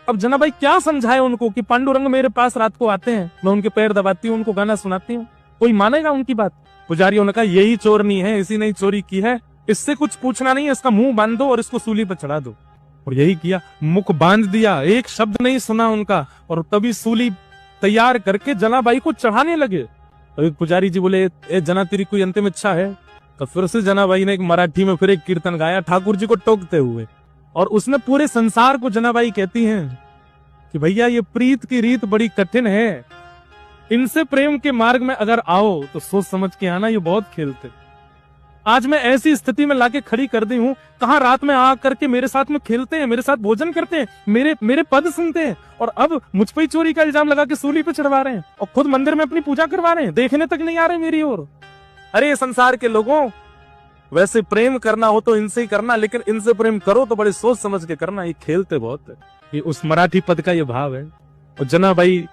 अब जना भाई क्या समझाए उनको कि पांडुरंग मेरे पास रात को आते हैं, मैं उनके पैर दबाती हूँ, उनको गाना सुनाती हूँ, कोई मानेगा उनकी बात? पुजारियों ने कहा यही चोरनी है, इसी ने चोरी की है, इससे कुछ पूछना नहीं है, इसका मुंह बांध दो और इसको सूली पर चढ़ा दो। और यही किया, मुख बांध दिया, एक शब्द नहीं सुना उनका, और तभी सूली तैयार करके जनाबाई को चढ़ाने लगे। तो एक पुजारी जी बोले, ए जना तेरी कोई अंतिम इच्छा है? तो फिर से जनाबाई ने एक मराठी में फिर एक कीर्तन गाया ठाकुर जी को टोकते हुए, और उसने पूरे संसार को जनाबाई कहती हैं कि भैया ये प्रीत की रीत बड़ी कठिन है, इनसे प्रेम के मार्ग में अगर आओ तो सोच समझ के आना, ये बहुत खेलते। आज मैं ऐसी स्थिति में लाके खड़ी कर दी हूँ, कहाँ रात में आ करके मेरे साथ में खेलते हैं, मेरे साथ भोजन करते हैं, मेरे पद सुनते हैं, और अब मुझ पर ही चोरी का इल्जाम लगा के सूली पे चढ़वा रहे हैं, और खुद मंदिर में अपनी पूजा करवा रहे हैं, देखने तक नहीं आ रहे मेरी ओर। अरे संसार के लोगों, वैसे प्रेम करना हो तो इनसे ही करना, लेकिन इनसे प्रेम करो तो बड़े सोच समझ के करना, ये खेलते बहुत है। ये उस मराठी पद का ये भाव है। और जनाबाई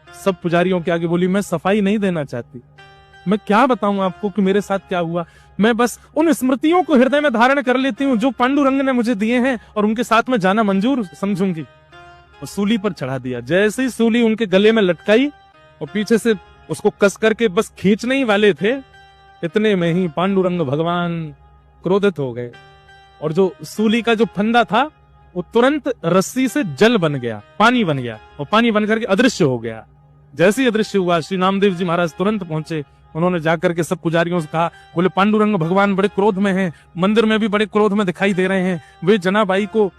सब पुजारियों के आगे बोली, मैं सफाई नहीं देना चाहती, मैं क्या बताऊं आपको कि मेरे साथ क्या हुआ, मैं बस उन स्मृतियों को हृदय में धारण कर लेती हूँ जो पांडुरंग ने मुझे दिए हैं, और उनके साथ में जाना मंजूर समझूंगी। और सूली पर चढ़ा दिया। जैसे ही सूली उनके गले में लटकाई और पीछे से उसको कस करके बस खींचने ही वाले थे, इतने में ही पांडुरंग भगवान क्रोधित हो गए, और जो सूली का जो फंदा था वो तुरंत रस्सी से जल बन गया, पानी बन गया, और पानी बन करके अदृश्य हो गया। जैसे ही अदृश्य हुआ, श्री नामदेव जी महाराज तुरंत पहुंचे। उन्होंने जाकर के सब पुजारियों से कहा, बोले पांडुरंग भगवान बड़े क्रोध में हैं, मंदिर में भी बड़े क्रोध में दिखाई दे रहे हैं, वे जनाबाई को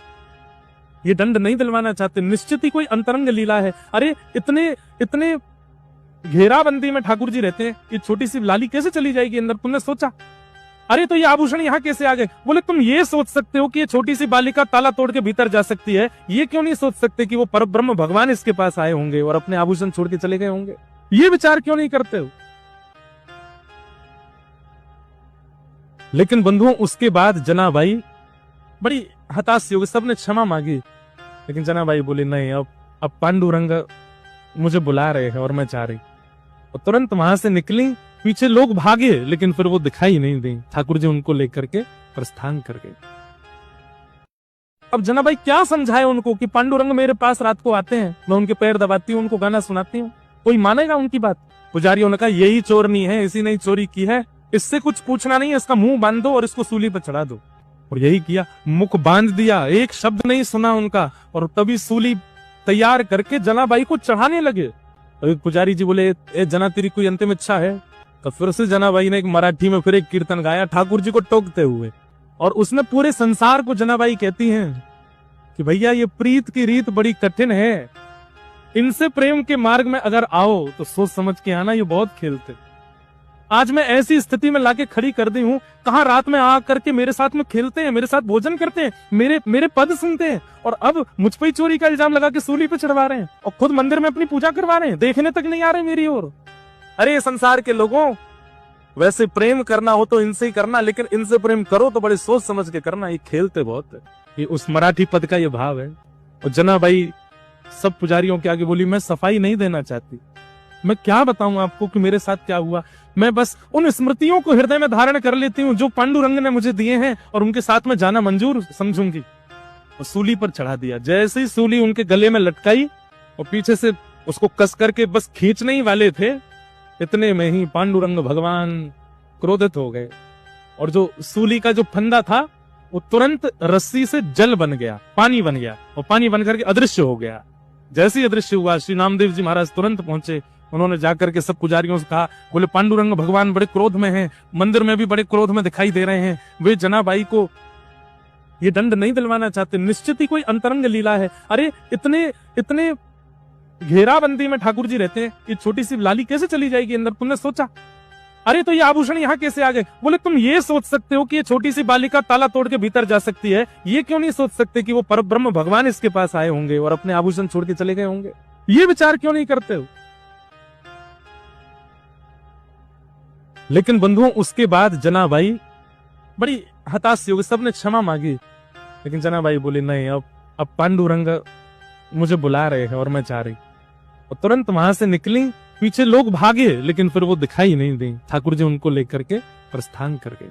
ये दंड नहीं दिलवाना चाहते, निश्चित ही कोई अंतरंग लीला है। अरे इतने घेराबंदी में ठाकुर जी रहते हैं, ये छोटी सी लाली कैसे चली जाएगी अंदर, तुमने सोचा? अरे तो ये आभूषण यहाँ कैसे आ गए? बोले तुम ये सोच सकते हो कि ये छोटी सी बालिका ताला तोड़ के भीतर जा सकती है, ये क्यों नहीं सोच सकते कि वो परब्रह्म भगवान इसके पास आए होंगे और अपने आभूषण छोड़ के चले गए होंगे? ये विचार क्यों नहीं करते हो? लेकिन बंधुओं, उसके बाद जनाबाई बड़ी हताश हो गई, सबने क्षमा मांगी, लेकिन जनाबाई बोली नहीं, अब पांडुरंग मुझे बुला रहे हैं और मैं जा रही। और तुरंत वहां से निकली, पीछे लोग भागे, लेकिन फिर वो दिखाई नहीं दी। ठाकुर जी उनको लेकर के प्रस्थान कर गए। अब जनाबाई क्या समझाए उनको कि पांडुरंग मेरे पास रात को आते हैं, मैं उनके पैर दबाती हूँ, उनको गाना सुनाती हूँ, कोई मानेगा उनकी बात? पुजारियों ने कहा यही चोरनी है, इसी ने चोरी की है, इससे कुछ पूछना नहीं है, इसका मुंह बांध दो और इसको सूली पर चढ़ा दो। और यही किया, मुख बांध दिया, एक शब्द नहीं सुना उनका, और तभी सूली तैयार करके जनाबाई को चढ़ाने लगे। तो एक पुजारी जी बोले, ए जना तेरी कोई अंतिम इच्छा है? तो फिर से जनाबाई ने एक मराठी में फिर एक कीर्तन गाया ठाकुर जी को टोकते हुए, और उसने पूरे संसार को जनाबाई कहती हैं कि भैया ये प्रीत की रीत बड़ी कठिन है, इनसे प्रेम के मार्ग में अगर आओ तो सोच समझ के आना, ये बहुत खेलते। आज मैं ऐसी स्थिति में लाके खड़ी कर दी हूँ, कहाँ रात में आ करके मेरे साथ में खेलते हैं, मेरे साथ भोजन करते हैं, मेरे पद सुनते हैं, और अब मुझ पर ही चोरी का इल्जाम लगा के सूली पे चढ़वा रहे हैं, और खुद मंदिर में अपनी पूजा करवा रहे हैं, देखने तक नहीं आ रहे मेरी ओर। अरे संसार के लोगों, वैसे प्रेम करना हो तो इनसे ही करना, लेकिन इनसे प्रेम करो तो बड़े सोच समझ के करना, ये खेलते बहुत है। ये उस मराठी पद का ये भाव है। और जनाबाई सब पुजारियों के आगे बोली, मैं सफाई नहीं देना चाहती, मैं क्या बताऊं आपको कि मेरे साथ क्या हुआ, मैं बस उन स्मृतियों को हृदय में धारण कर लेती हूँ जो पांडुरंग ने मुझे दिए हैं, और उनके साथ में जाना मंजूर समझूंगी। और सूली पर चढ़ा दिया। जैसे ही सूली उनके गले में लटकाई और पीछे से उसको कस करके बस खींचने ही वाले थे, इतने में ही पांडुरंग भगवान क्रोधित हो गए, और जो सूली का जो फंदा था वो तुरंत रस्सी से जल बन गया, पानी बन गया, और पानी बन करके अदृश्य हो गया। जैसे ही अदृश्य हुआ, श्री नामदेव जी महाराज तुरंत पहुंचे। उन्होंने जाकर के सब पुजारियों से कहा, बोले पांडुरंग भगवान बड़े क्रोध में हैं, मंदिर में भी बड़े क्रोध में दिखाई दे रहे हैं, वे जनाबाई को ये दंड नहीं दिलवाना चाहते, निश्चित ही कोई अंतरंग लीला है। अरे इतने घेराबंदी में ठाकुर जी रहते हैं, ये छोटी सी लाली कैसे चली जाएगी अंदर, तुमने सोचा? अरे तो ये आभूषण यहाँ कैसे आ गए? बोले तुम ये सोच सकते हो कि ये छोटी सी बालिका ताला तोड़ के भीतर जा सकती है, ये क्यों नहीं सोच सकते कि वो परब्रह्म भगवान इसके पास आए होंगे और अपने आभूषण छोड़ के चले गए होंगे? ये विचार क्यों नहीं करते हो? लेकिन बंधुओं, उसके बाद जनाबाई बड़ी हताश हो गई, सबने क्षमा मांगी, लेकिन जनाबाई बोली नहीं, अब पांडुरंग मुझे बुला रहे हैं और मैं जा रही। और तुरंत वहां से निकली, पीछे लोग भागे, लेकिन फिर वो दिखाई नहीं दी। ठाकुर जी उनको लेकर के प्रस्थान कर गए।